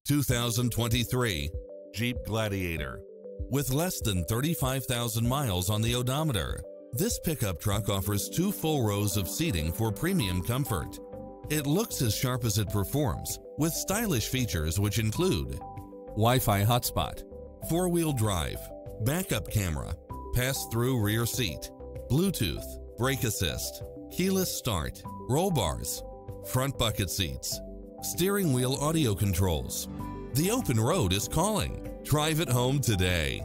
2023 Jeep Gladiator. With less than 35,000 miles on the odometer, this pickup truck offers 2 full rows of seating for premium comfort. It looks as sharp as it performs, with stylish features which include Wi-Fi hotspot, 4-wheel drive, backup camera, pass-through rear seat, Bluetooth, brake assist, keyless start, roll bars, front bucket seats, steering wheel audio controls. The open road is calling. Drive it home today.